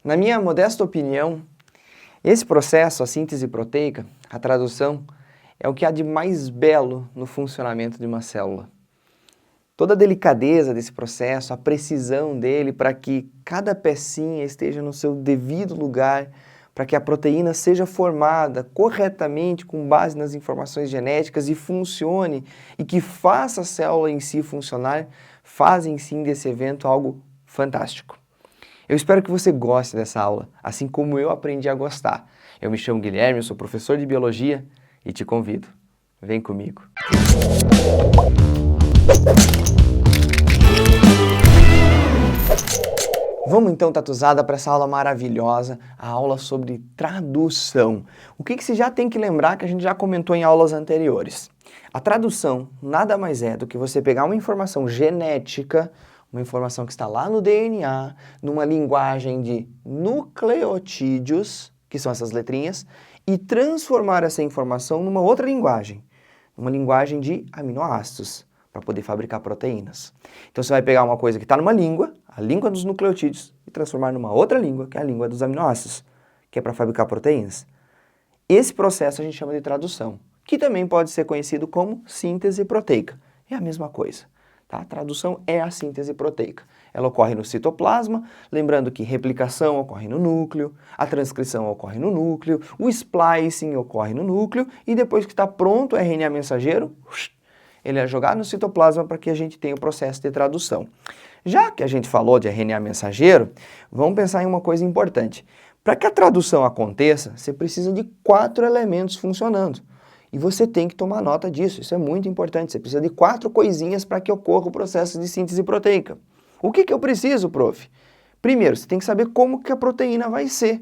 Na minha modesta opinião, esse processo, a síntese proteica, a tradução, é o que há de mais belo no funcionamento de uma célula. Toda a delicadeza desse processo, a precisão dele para que cada pecinha esteja no seu devido lugar, para que a proteína seja formada corretamente com base nas informações genéticas e funcione e que faça a célula em si funcionar, fazem sim desse evento algo fantástico. Eu espero que você goste dessa aula, assim como eu aprendi a gostar. Eu me chamo Guilherme, eu sou professor de Biologia e te convido. Vem comigo. Vamos então, tatuzada, para essa aula maravilhosa, a aula sobre tradução. O que você já tem que lembrar que a gente já comentou em aulas anteriores? A tradução nada mais é do que você pegar uma informação genética, uma informação que está lá no DNA, numa linguagem de nucleotídeos, que são essas letrinhas, e transformar essa informação numa outra linguagem, uma linguagem de aminoácidos, para poder fabricar proteínas. Então você vai pegar uma coisa que está numa língua, a língua dos nucleotídeos, e transformar numa outra língua, que é a língua dos aminoácidos, que é para fabricar proteínas. Esse processo a gente chama de tradução, que também pode ser conhecido como síntese proteica. É a mesma coisa. Tá? A tradução é a síntese proteica. Ela ocorre no citoplasma, lembrando que replicação ocorre no núcleo, a transcrição ocorre no núcleo, o splicing ocorre no núcleo, e depois que está pronto o RNA mensageiro, ele é jogado no citoplasma para que a gente tenha o processo de tradução. Já que a gente falou de RNA mensageiro, vamos pensar em uma coisa importante. Para que a tradução aconteça, você precisa de 4 elementos funcionando. E você tem que tomar nota disso, isso é muito importante. Você precisa de 4 coisinhas para que ocorra o processo de síntese proteica. O que eu preciso, prof? Primeiro, você tem que saber como que a proteína vai ser.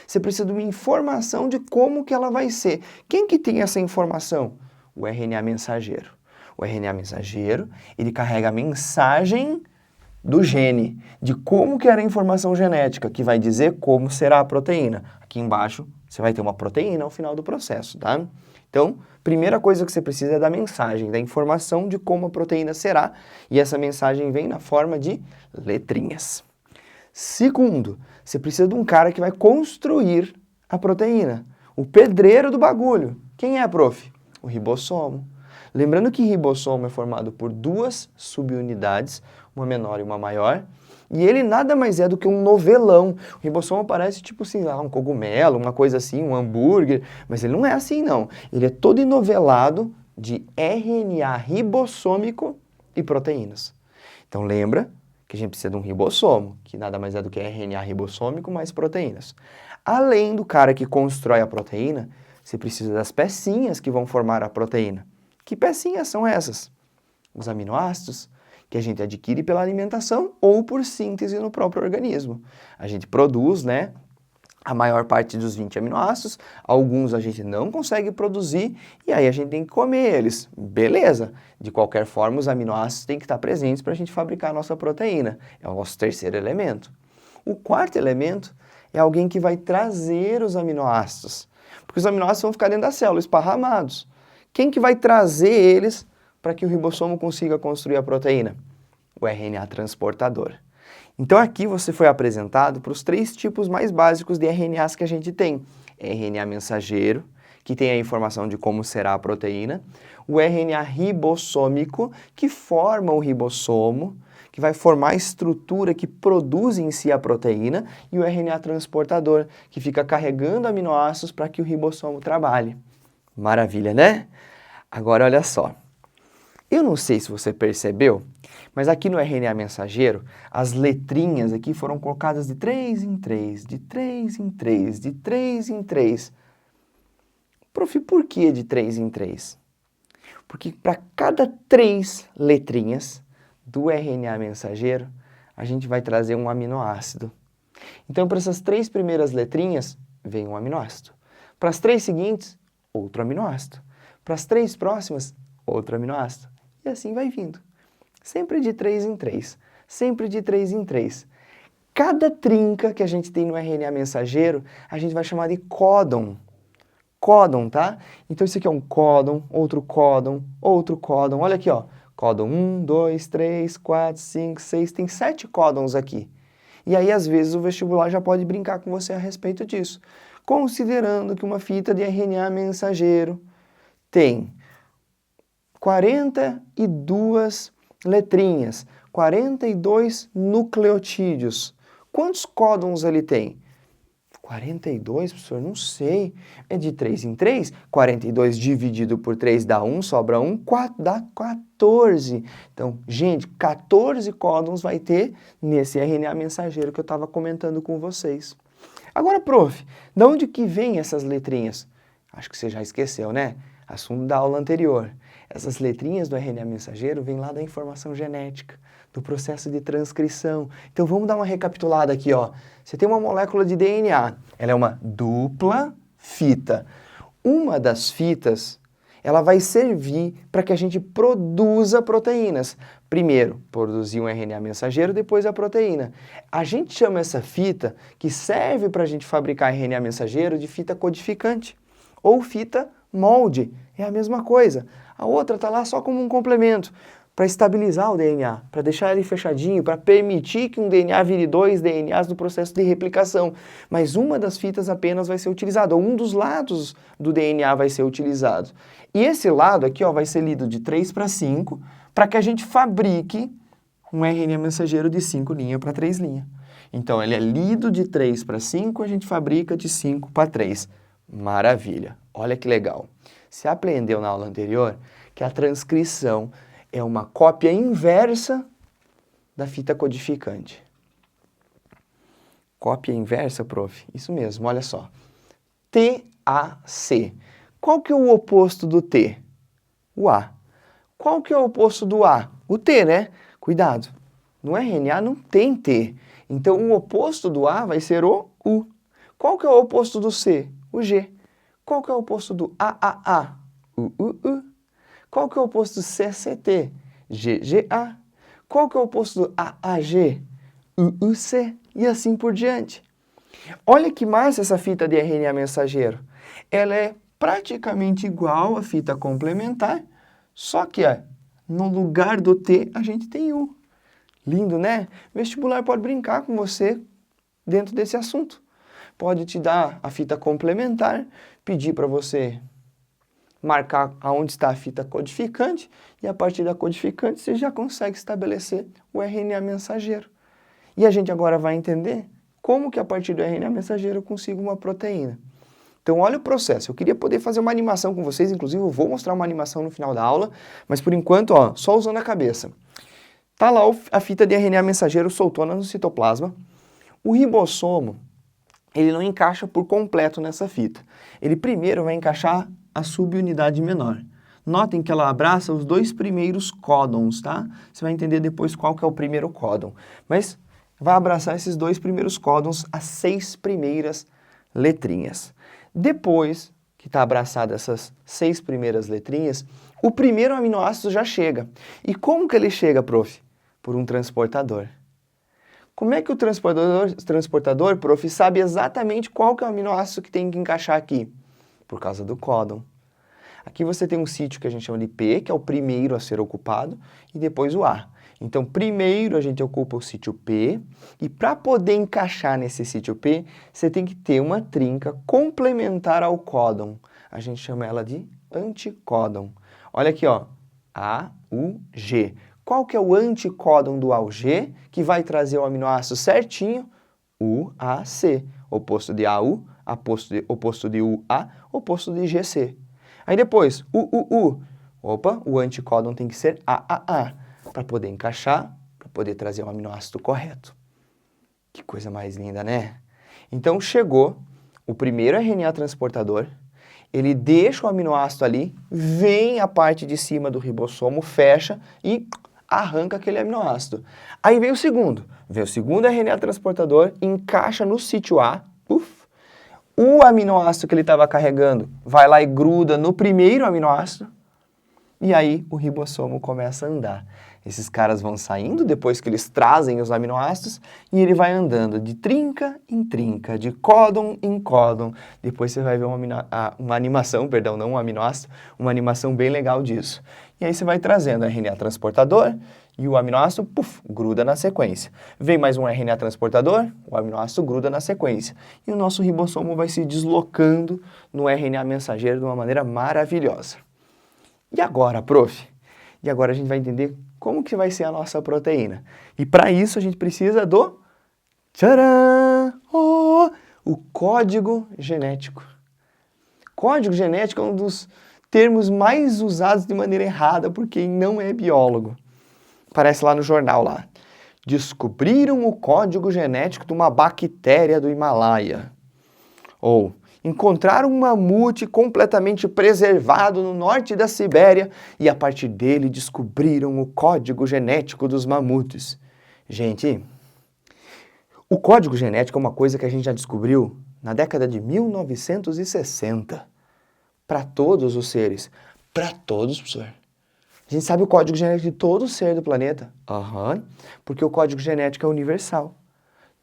Você precisa de uma informação de como que ela vai ser. Quem que tem essa informação? O RNA mensageiro. O RNA mensageiro, ele carrega a mensagem do gene, de como que era a informação genética, que vai dizer como será a proteína. Aqui embaixo, você vai ter uma proteína ao final do processo, tá? Então, primeira coisa que você precisa é da mensagem, da informação de como a proteína será, e essa mensagem vem na forma de letrinhas. Segundo, você precisa de um cara que vai construir a proteína, o pedreiro do bagulho. Quem é, prof? O ribossomo. Lembrando que ribossomo é formado por 2 subunidades, uma menor e uma maior, e ele nada mais é do que um novelão. O ribossomo parece tipo assim, um cogumelo, uma coisa assim, um hambúrguer, mas ele não é assim não. Ele é todo enovelado de RNA ribossômico e proteínas. Então lembra que a gente precisa de um ribossomo, que nada mais é do que RNA ribossômico mais proteínas. Além do cara que constrói a proteína, você precisa das pecinhas que vão formar a proteína. Que pecinhas são essas? Os aminoácidos, que a gente adquire pela alimentação ou por síntese no próprio organismo. A gente produz, né, a maior parte dos 20 aminoácidos, alguns a gente não consegue produzir e aí a gente tem que comer eles. Beleza, de qualquer forma os aminoácidos têm que estar presentes para a gente fabricar a nossa proteína. É o nosso terceiro elemento. O quarto elemento é alguém que vai trazer os aminoácidos, porque os aminoácidos vão ficar dentro da célula, esparramados. Quem que vai trazer eles para que o ribossomo consiga construir a proteína? O RNA transportador. Então aqui você foi apresentado para os 3 tipos mais básicos de RNAs que a gente tem. RNA mensageiro, que tem a informação de como será a proteína. O RNA ribossômico, que forma o ribossomo, que vai formar a estrutura que produz em si a proteína. E o RNA transportador, que fica carregando aminoácidos para que o ribossomo trabalhe. Maravilha, né? Agora olha só. Eu não sei se você percebeu, mas aqui no RNA mensageiro, as letrinhas aqui foram colocadas de 3 em 3, de 3 em 3, de 3 em 3. Prof, por que de 3 em 3? Porque para cada 3 letrinhas do RNA mensageiro, a gente vai trazer um aminoácido. Então, para essas 3 primeiras letrinhas, vem um aminoácido. Para as 3 seguintes, outro aminoácido. Para as 3 próximas, outro aminoácido. E assim vai vindo. Sempre de 3 em 3. Sempre de 3 em 3. Cada trinca que a gente tem no RNA mensageiro, a gente vai chamar de códon. Códon, tá? Então isso aqui é um códon, outro códon, outro códon. Olha aqui, ó. Códon 1, 2, 3, 4, 5, 6, tem 7 códons aqui. E aí, às vezes, o vestibular já pode brincar com você a respeito disso. Considerando que uma fita de RNA mensageiro tem 42 letrinhas, 42 nucleotídeos. Quantos códons ele tem? 42, professor? Não sei. É de 3 em 3? 42 dividido por 3 dá 1, sobra 1, 4, dá 14. Então, gente, 14 códons vai ter nesse RNA mensageiro que eu estava comentando com vocês. Agora, prof, de onde que vem essas letrinhas? Acho que você já esqueceu, né? Assunto da aula anterior. Essas letrinhas do RNA mensageiro vêm lá da informação genética, do processo de transcrição. Então vamos dar uma recapitulada aqui, ó. Você tem uma molécula de DNA, ela é uma dupla fita. Uma das fitas, ela vai servir para que a gente produza proteínas. Primeiro, produzir um RNA mensageiro, depois a proteína. A gente chama essa fita, que serve para a gente fabricar RNA mensageiro, de fita codificante ou fita molde. É a mesma coisa. A outra está lá só como um complemento, para estabilizar o DNA, para deixar ele fechadinho, para permitir que um DNA vire 2 DNAs no processo de replicação. Mas uma das fitas apenas vai ser utilizada, ou um dos lados do DNA vai ser utilizado. E esse lado aqui, ó, vai ser lido de 3 para 5, para que a gente fabrique um RNA mensageiro de 5 linhas para 3 linhas. Então, ele é lido de 3 para 5, a gente fabrica de 5 para 3. Maravilha! Olha que legal. Você aprendeu na aula anterior que a transcrição é uma cópia inversa da fita codificante. Cópia inversa, prof? Isso mesmo, olha só. TAC. Qual que é o oposto do T? O A. Qual que é o oposto do A? O T, né? Cuidado, no RNA não tem T. Então, o oposto do A vai ser o U. Qual que é o oposto do C? O G. Qual que é o oposto do AAA? O UU. Qual que é o oposto do CCT? GGA. Qual que é o oposto do AAG? UUC. E assim por diante. Olha que massa essa fita de RNA mensageiro. Ela é praticamente igual à fita complementar, só que no lugar do T a gente tem U. Lindo, né? O vestibular pode brincar com você dentro desse assunto. Pode te dar a fita complementar, pedir para você marcar aonde está a fita codificante e a partir da codificante você já consegue estabelecer o RNA mensageiro. E a gente agora vai entender como que a partir do RNA mensageiro eu consigo uma proteína. Então olha o processo, eu queria poder fazer uma animação com vocês, inclusive eu vou mostrar uma animação no final da aula, mas por enquanto, ó, só usando a cabeça. Tá lá a fita de RNA mensageiro soltona no citoplasma. O ribossomo, ele não encaixa por completo nessa fita. Ele primeiro vai encaixar a subunidade menor. Notem que ela abraça os 2 primeiros códons, tá? Você vai entender depois qual que é o primeiro códon. Mas vai abraçar esses 2 primeiros códons, as 6 primeiras letrinhas. Depois que está abraçada essas 6 primeiras letrinhas, o primeiro aminoácido já chega. E como que ele chega, prof? Por um transportador. Como é que o transportador, prof, sabe exatamente qual que é o aminoácido que tem que encaixar aqui? Por causa do códon. Aqui você tem um sítio que a gente chama de P, que é o primeiro a ser ocupado, e depois o A. Então, primeiro a gente ocupa o sítio P, e para poder encaixar nesse sítio P, você tem que ter uma trinca complementar ao códon. A gente chama ela de anticódon. Olha aqui, ó, A, U, G. Qual que é o anticódon do AUG, que vai trazer o aminoácido certinho? UAC, oposto de AU, oposto de UA, oposto de GC. Aí depois, UUU. Opa, o anticódon tem que ser AAA, para poder encaixar, para poder trazer o aminoácido correto. Que coisa mais linda, né? Então chegou o primeiro RNA transportador, ele deixa o aminoácido ali, vem a parte de cima do ribossomo, fecha e arranca aquele aminoácido. Aí vem o segundo RNA transportador, encaixa no sítio A, o aminoácido que ele estava carregando vai lá e gruda no primeiro aminoácido, e aí o ribossomo começa a andar. Esses caras vão saindo depois que eles trazem os aminoácidos e ele vai andando de trinca em trinca, de códon em códon. Depois você vai ver uma animação, perdão, não um aminoácido, uma animação bem legal disso. E aí você vai trazendo RNA transportador e o aminoácido, puf, gruda na sequência. Vem mais um RNA transportador, o aminoácido gruda na sequência. E o nosso ribossomo vai se deslocando no RNA mensageiro de uma maneira maravilhosa. E agora, prof? E agora a gente vai entender como que vai ser a nossa proteína. E para isso a gente precisa do... Tcharam! Oh, o código genético. Código genético é um dos termos mais usados de maneira errada por quem não é biólogo. Aparece lá no jornal lá. Descobriram o código genético de uma bactéria do Himalaia. Ou encontraram um mamute completamente preservado no norte da Sibéria e a partir dele descobriram o código genético dos mamutes. Gente, o código genético é uma coisa que a gente já descobriu na década de 1960. Para todos os seres. Para todos, professor. A gente sabe o código genético de todo ser do planeta. Aham. Porque o código genético é universal.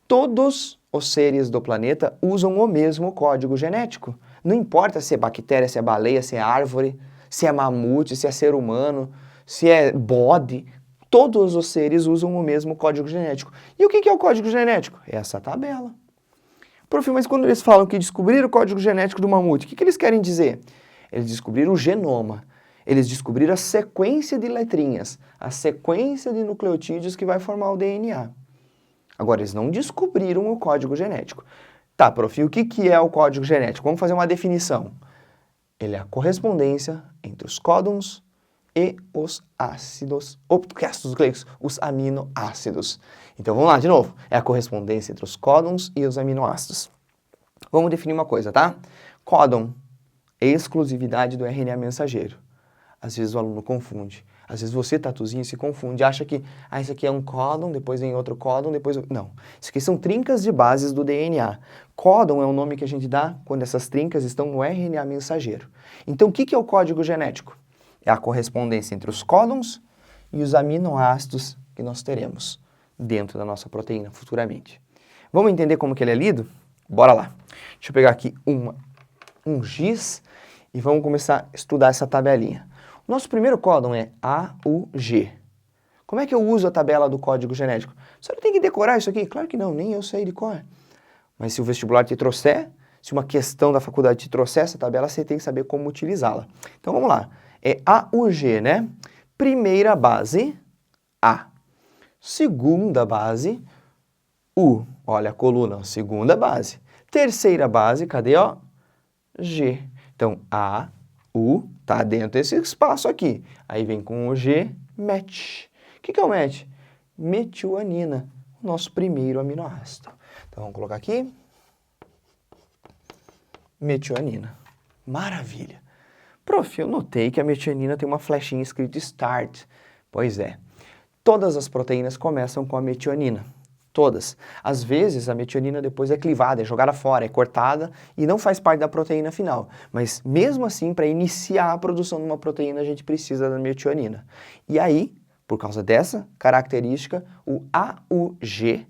Todos os seres do planeta usam o mesmo código genético. Não importa se é bactéria, se é baleia, se é árvore, se é mamute, se é ser humano, se é bode. Todos os seres usam o mesmo código genético. E o que é o código genético? É essa tabela. Prof, mas quando eles falam que descobriram o código genético do mamute, o que eles querem dizer? Eles descobriram o genoma. Eles descobriram a sequência de letrinhas, a sequência de nucleotídeos que vai formar o DNA. Agora, eles não descobriram o código genético. Tá, prof, o que é o código genético? Vamos fazer uma definição. Ele é a correspondência entre os códons e os ácidos, os aminoácidos. Então, vamos lá, de novo. É a correspondência entre os códons e os aminoácidos. Vamos definir uma coisa, tá? Códon é exclusividade do RNA mensageiro. Às vezes o aluno confunde. Às vezes você, tatuzinho, se confunde, acha que isso aqui é um códon, depois vem outro códon, depois... Não. Isso aqui são trincas de bases do DNA. Códon é o nome que a gente dá quando essas trincas estão no RNA mensageiro. Então, o que é o código genético? É a correspondência entre os códons e os aminoácidos que nós teremos dentro da nossa proteína futuramente. Vamos entender como que ele é lido? Bora lá. Deixa eu pegar aqui um giz e vamos começar a estudar essa tabelinha. O nosso primeiro códon é AUG. Como é que eu uso a tabela do código genético? Você não tem que decorar isso aqui? Claro que não, nem eu sei de cor. Mas se o vestibular te trouxer, se uma questão da faculdade te trouxer essa tabela, você tem que saber como utilizá-la. Então vamos lá. É AUG, né? Primeira base, A. Segunda base, U. Olha a coluna, segunda base. Terceira base, cadê, ó? G. Então, A, U, tá dentro desse espaço aqui. Aí vem com o G, match. O que é o match? Metionina, nosso primeiro aminoácido. Então, vamos colocar aqui. Metionina. Maravilha. Prof, eu notei que a metionina tem uma flechinha escrito START. Pois é. Todas as proteínas começam com a metionina. Todas. Às vezes, a metionina depois é clivada, é jogada fora, é cortada e não faz parte da proteína final. Mas, mesmo assim, para iniciar a produção de uma proteína, a gente precisa da metionina. E aí, por causa dessa característica, o AUG,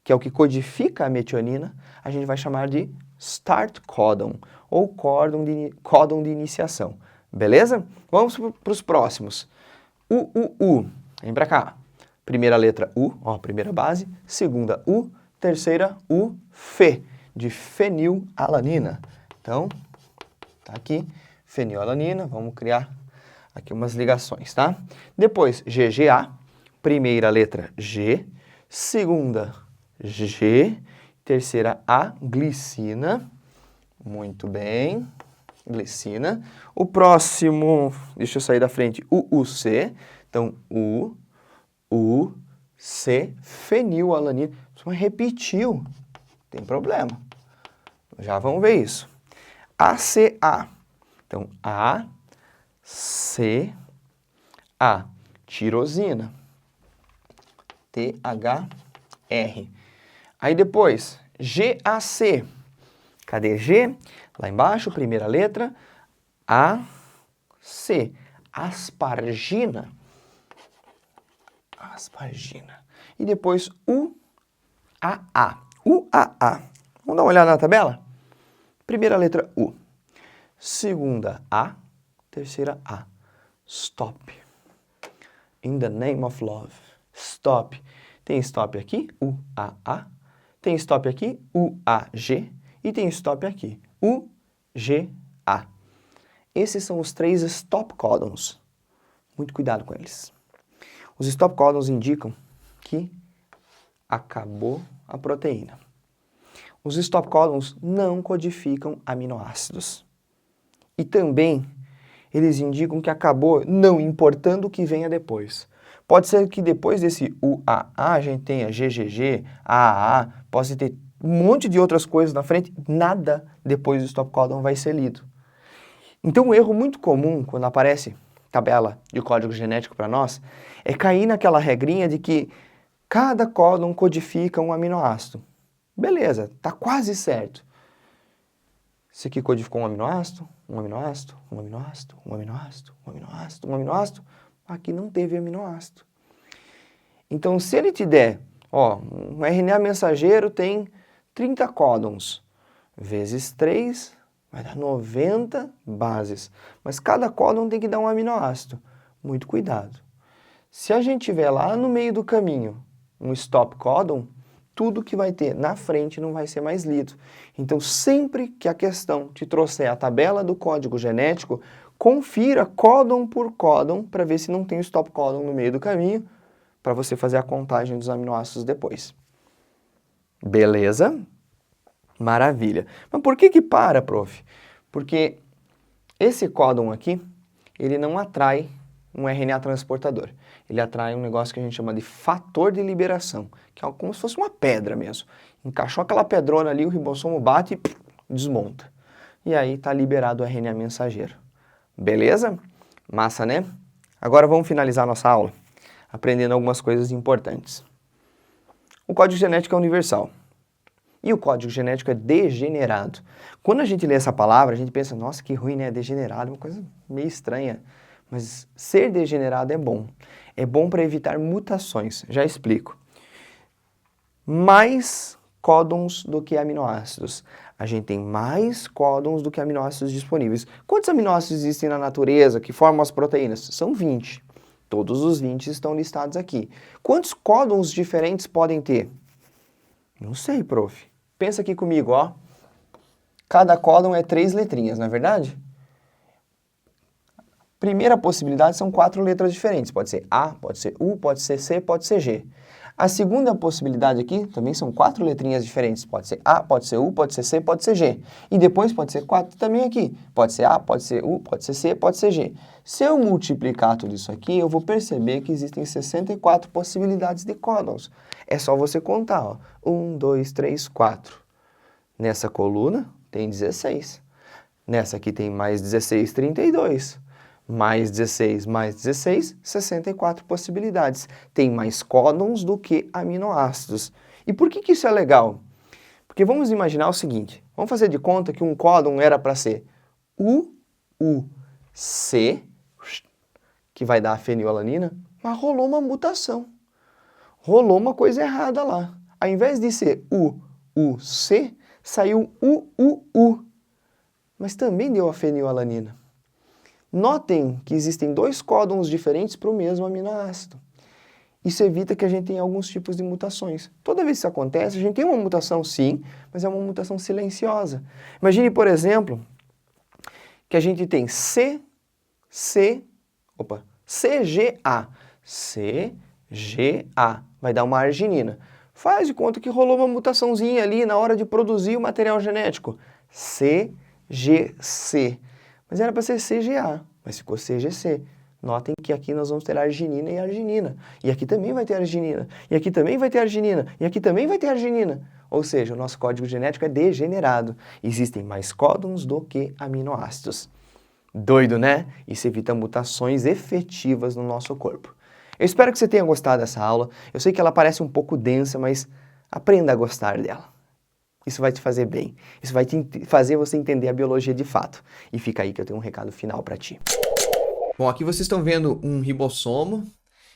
que é o que codifica a metionina, a gente vai chamar de Start Codon, ou códon de iniciação. Beleza? Vamos para os próximos. UUU. Vem para cá. Primeira letra U, ó, primeira base. Segunda U. Terceira U, Fe, de fenilalanina. Então, tá aqui, fenilalanina. Vamos criar aqui umas ligações, tá? Depois, GGA. Primeira letra G. Segunda G. Terceira A, glicina. Muito bem. Glicina. O próximo, deixa eu sair da frente, UUC. Então, C, fenilalanina. Mas repetiu. Tem problema. Já vamos ver isso. ACA. Então, A, C, A. Tirosina. THR. Aí depois, GAC. Cadê G? Lá embaixo, primeira letra. AC. Aspargina. Aspargina. E depois UAA. UAA. Vamos dar uma olhada na tabela? Primeira letra U. Segunda A. Terceira A. Stop. In the name of love. stop. Tem stop aqui, UAA. Tem stop aqui, UAG. E tem stop aqui, UGA. Esses são os 3 stop codons. Muito cuidado com eles. Os stop codons indicam que acabou a proteína. Os stop codons não codificam aminoácidos. E também eles indicam que acabou não importando o que venha depois. Pode ser que depois desse UAA a gente tenha GGG, AAA, pode ter um monte de outras coisas na frente, nada depois do stop codon vai ser lido. Então um erro muito comum quando aparece tabela de código genético para nós é cair naquela regrinha de que cada códon codifica um aminoácido. Beleza, tá quase certo. Esse aqui codificou um aminoácido, um aminoácido, um aminoácido, um aminoácido, um aminoácido, um aminoácido. Aqui não teve aminoácido. Então, se ele te der, ó, um RNA mensageiro tem 30 códons, vezes 3, vai dar 90 bases. Mas cada códon tem que dar um aminoácido. Muito cuidado. Se a gente tiver lá no meio do caminho um stop códon, tudo que vai ter na frente não vai ser mais lido. Então, sempre que a questão te trouxer a tabela do código genético, confira códon por códon para ver se não tem o stop códon no meio do caminho, para você fazer a contagem dos aminoácidos depois. Beleza? Maravilha. Mas por que para, prof? Porque esse códon aqui, ele não atrai um RNA transportador. Ele atrai um negócio que a gente chama de fator de liberação, que é como se fosse uma pedra mesmo. Encaixou aquela pedrona ali, o ribossomo bate e desmonta. E aí está liberado o RNA mensageiro. Beleza? Massa, né? Agora vamos finalizar nossa aula aprendendo algumas coisas importantes. O código genético é universal. E o código genético é degenerado. Quando a gente lê essa palavra, a gente pensa, nossa, que ruim, né? Degenerado, uma coisa meio estranha. Mas ser degenerado é bom. É bom para evitar mutações. Já explico. Mais códons do que aminoácidos. A gente tem mais códons do que aminoácidos disponíveis. Quantos aminoácidos existem na natureza que formam as proteínas? São 20. Todos os 20 estão listados aqui. Quantos códons diferentes podem ter? Não sei, prof. Pensa aqui comigo, ó. Cada códon é 3 letrinhas, não é verdade? Primeira possibilidade são 4 letras diferentes. Pode ser A, pode ser U, pode ser C, pode ser G. A segunda possibilidade aqui também são 4 letrinhas diferentes. Pode ser A, pode ser U, pode ser C, pode ser G. E depois pode ser 4 também aqui. Pode ser A, pode ser U, pode ser C, pode ser G. Se eu multiplicar tudo isso aqui, eu vou perceber que existem 64 possibilidades de códons. É só você contar, ó. 1, 2, 3, 4. Nessa coluna tem 16. Nessa aqui tem mais 16, 32. Mais 16, mais 16, 64 possibilidades. Tem mais códons do que aminoácidos. E por que isso é legal? Porque vamos imaginar o seguinte, vamos fazer de conta que um códon era para ser UC, que vai dar a fenilalanina, mas rolou uma mutação. Rolou uma coisa errada lá. Ao invés de ser UC, saiu UUU, mas também deu a fenilalanina. Notem que existem 2 códons diferentes para o mesmo aminoácido. Isso evita que a gente tenha alguns tipos de mutações. Toda vez que isso acontece, a gente tem uma mutação sim, mas é uma mutação silenciosa. Imagine, por exemplo, que a gente tem CGA. CGA vai dar uma arginina. Faz de conta que rolou uma mutaçãozinha ali na hora de produzir o material genético. CGC. Mas era para ser CGA, mas ficou CGC. Notem que aqui nós vamos ter arginina e arginina. E aqui também vai ter arginina. E aqui também vai ter arginina. E aqui também vai ter arginina. Ou seja, o nosso código genético é degenerado. Existem mais códons do que aminoácidos. Doido, né? Isso evita mutações efetivas no nosso corpo. Eu espero que você tenha gostado dessa aula. Eu sei que ela parece um pouco densa, mas aprenda a gostar dela. Isso vai te fazer bem. Isso vai fazer você entender a biologia de fato. E fica aí que eu tenho um recado final para ti. Bom, aqui vocês estão vendo um ribossomo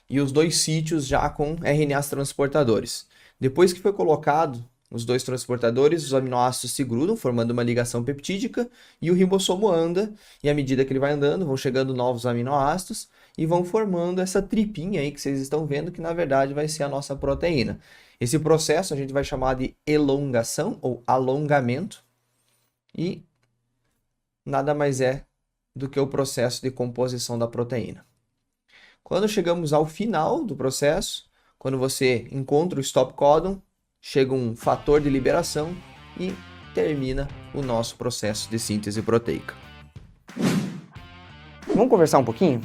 e os 2 sítios já com RNAs transportadores. Depois que foi colocado os 2 transportadores, os aminoácidos se grudam, formando uma ligação peptídica, e o ribossomo anda, e à medida que ele vai andando, vão chegando novos aminoácidos, e vão formando essa tripinha aí que vocês estão vendo, que na verdade vai ser a nossa proteína. Esse processo a gente vai chamar de elongação ou alongamento e nada mais é do que o processo de composição da proteína. Quando chegamos ao final do processo, quando você encontra o stop codon, chega um fator de liberação e termina o nosso processo de síntese proteica. Vamos conversar um pouquinho?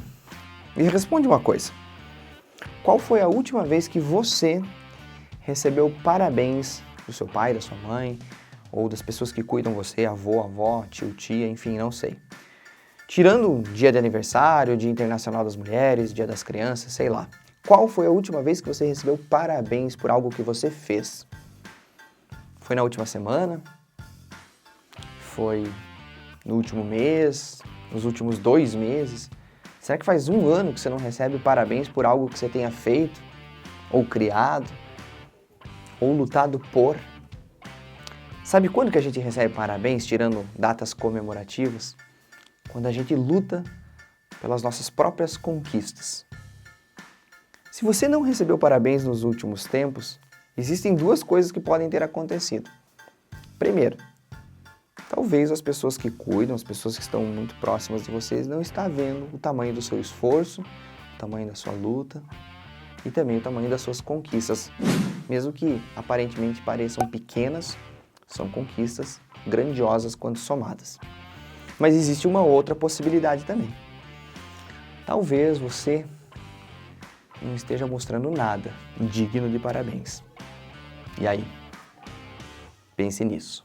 Me responde uma coisa. Qual foi a última vez que você recebeu parabéns do seu pai, da sua mãe, ou das pessoas que cuidam de você, avô, avó, tio, tia, enfim, não sei. Tirando dia de aniversário, Dia Internacional das Mulheres, Dia das Crianças, sei lá. Qual foi a última vez que você recebeu parabéns por algo que você fez? Foi na última semana? Foi no último mês? Nos últimos 2 meses? Será que faz 1 ano que você não recebe parabéns por algo que você tenha feito? Ou criado? Ou lutado por? Sabe quando que a gente recebe parabéns, tirando datas comemorativas? Quando a gente luta pelas nossas próprias conquistas. Se você não recebeu parabéns nos últimos tempos, existem 2 coisas que podem ter acontecido. Primeiro, talvez as pessoas que cuidam, as pessoas que estão muito próximas de vocês, não estão vendo o tamanho do seu esforço, o tamanho da sua luta e também o tamanho das suas conquistas. Mesmo que aparentemente pareçam pequenas, são conquistas grandiosas quando somadas. Mas existe uma outra possibilidade também. Talvez você não esteja mostrando nada digno de parabéns. E aí? Pense nisso.